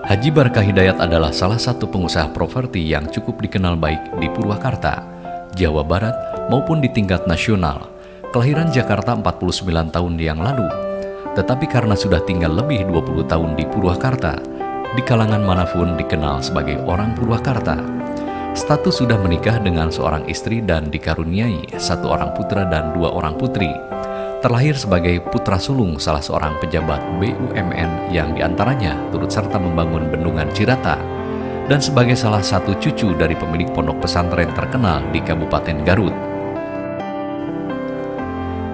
Haji Barkah Hidayat adalah salah satu pengusaha properti yang cukup dikenal baik di Purwakarta, Jawa Barat maupun di tingkat nasional. Kelahiran Jakarta 49 tahun yang lalu, tetapi karena sudah tinggal lebih 20 tahun di Purwakarta, di kalangan manapun dikenal sebagai orang Purwakarta. Status sudah menikah dengan seorang istri dan dikaruniai 1 orang putra dan 2 orang putri. Terlahir sebagai putra sulung salah seorang pejabat BUMN yang diantaranya turut serta membangun bendungan Cirata, dan sebagai salah satu cucu dari pemilik pondok pesantren terkenal di Kabupaten Garut.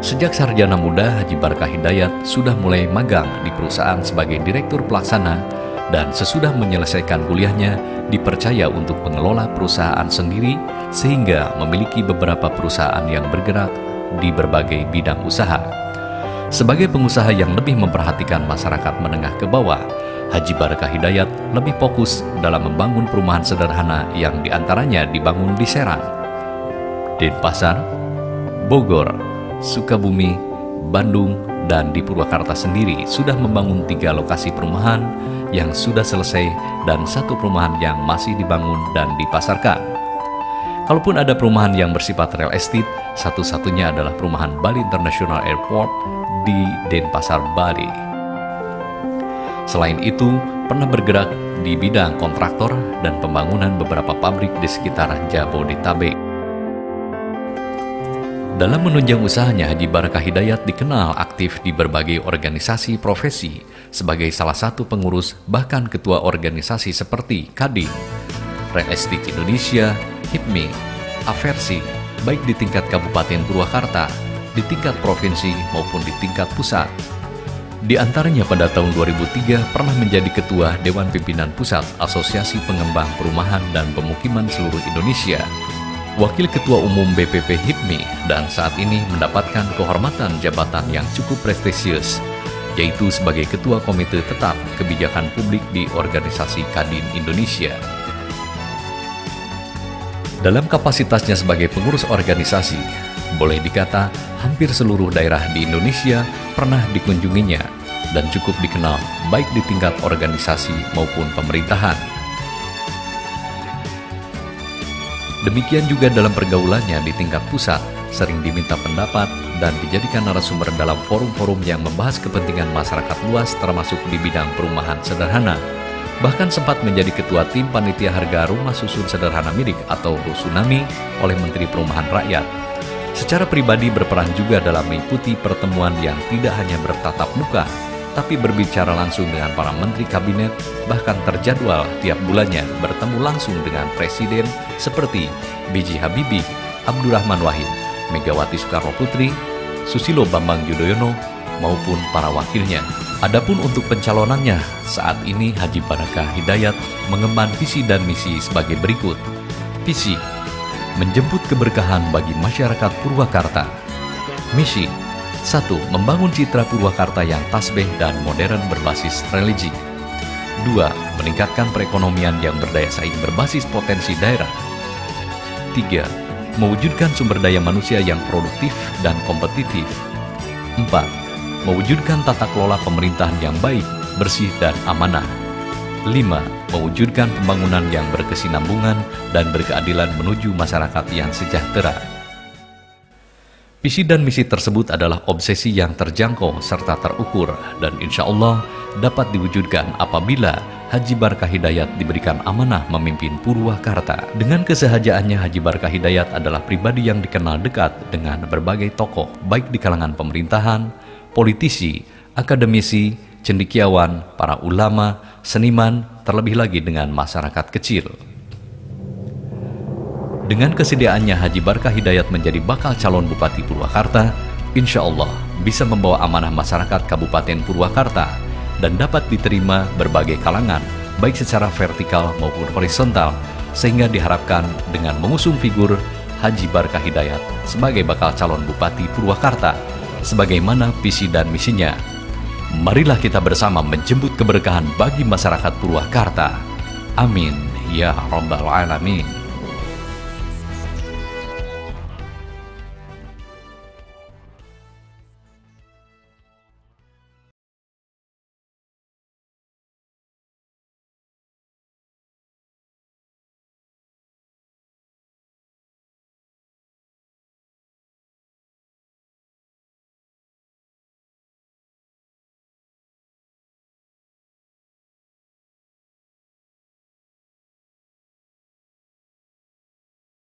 Sejak sarjana muda, Haji Barkah Hidayat sudah mulai magang di perusahaan sebagai direktur pelaksana, dan sesudah menyelesaikan kuliahnya dipercaya untuk mengelola perusahaan sendiri sehingga memiliki beberapa perusahaan yang bergerak di berbagai bidang usaha. Sebagai pengusaha yang lebih memperhatikan masyarakat menengah ke bawah, Haji Barkah Hidayat lebih fokus dalam membangun perumahan sederhana yang diantaranya dibangun di Serang, Denpasar, Bogor, Sukabumi, Bandung, dan di Purwakarta sendiri sudah membangun 3 lokasi perumahan yang sudah selesai dan 1 perumahan yang masih dibangun dan dipasarkan. Kalaupun ada perumahan yang bersifat real estate, satu-satunya adalah perumahan Bali International Airport di Denpasar, Bali. Selain itu, pernah bergerak di bidang kontraktor dan pembangunan beberapa pabrik di sekitar Jabodetabek. Dalam menunjang usahanya, Haji Barkah Hidayat dikenal aktif di berbagai organisasi profesi sebagai salah satu pengurus bahkan ketua organisasi seperti Kadin, Real Estate Indonesia, HIPMI, Aversi, baik di tingkat Kabupaten Purwakarta, di tingkat provinsi maupun di tingkat pusat. Di antaranya pada tahun 2003 pernah menjadi Ketua Dewan Pimpinan Pusat Asosiasi Pengembang Perumahan dan Pemukiman Seluruh Indonesia, Wakil Ketua Umum BPP HIPMI, dan saat ini mendapatkan kehormatan jabatan yang cukup prestisius, yaitu sebagai Ketua Komite Tetap Kebijakan Publik di Organisasi Kadin Indonesia. Dalam kapasitasnya sebagai pengurus organisasi, boleh dikata hampir seluruh daerah di Indonesia pernah dikunjunginya dan cukup dikenal baik di tingkat organisasi maupun pemerintahan. Demikian juga dalam pergaulannya di tingkat pusat, sering diminta pendapat dan dijadikan narasumber dalam forum-forum yang membahas kepentingan masyarakat luas termasuk di bidang perumahan sederhana. Bahkan sempat menjadi ketua tim panitia harga rumah susun sederhana milik atau Rusunami oleh Menteri Perumahan Rakyat. Secara pribadi berperan juga dalam mengikuti pertemuan yang tidak hanya bertatap muka, tapi berbicara langsung dengan para menteri kabinet, bahkan terjadwal tiap bulannya bertemu langsung dengan presiden seperti B.J. Habibie, Abdurrahman Wahid, Megawati Soekarno Putri, Susilo Bambang Yudhoyono, maupun para wakilnya. Adapun untuk pencalonannya, saat ini Haji Barkah Hidayat mengemban visi dan misi sebagai berikut. Visi: menjemput keberkahan bagi masyarakat Purwakarta. Misi: 1. Membangun citra Purwakarta yang tasbih dan modern berbasis religi. 2. Meningkatkan perekonomian yang berdaya saing berbasis potensi daerah. 3. Mewujudkan sumber daya manusia yang produktif dan kompetitif. 4. Mewujudkan tata kelola pemerintahan yang baik, bersih, dan amanah. 5. Mewujudkan pembangunan yang berkesinambungan dan berkeadilan menuju masyarakat yang sejahtera. Visi dan misi tersebut adalah obsesi yang terjangkau serta terukur dan insya Allah dapat diwujudkan apabila Haji Barkah Hidayat diberikan amanah memimpin Purwakarta. Dengan kesehajaannya, Haji Barkah Hidayat adalah pribadi yang dikenal dekat dengan berbagai tokoh, baik di kalangan pemerintahan, politisi, akademisi, cendekiawan, para ulama, seniman, terlebih lagi dengan masyarakat kecil. Dengan kesediaannya Haji Barkah Hidayat menjadi bakal calon Bupati Purwakarta, insya Allah bisa membawa amanah masyarakat Kabupaten Purwakarta dan dapat diterima berbagai kalangan, baik secara vertikal maupun horizontal, sehingga diharapkan dengan mengusung figur Haji Barkah Hidayat sebagai bakal calon Bupati Purwakarta, sebagaimana visi dan misinya. Marilah kita bersama menjemput keberkahan bagi masyarakat Purwakarta. Amin ya Rabbal Alamin.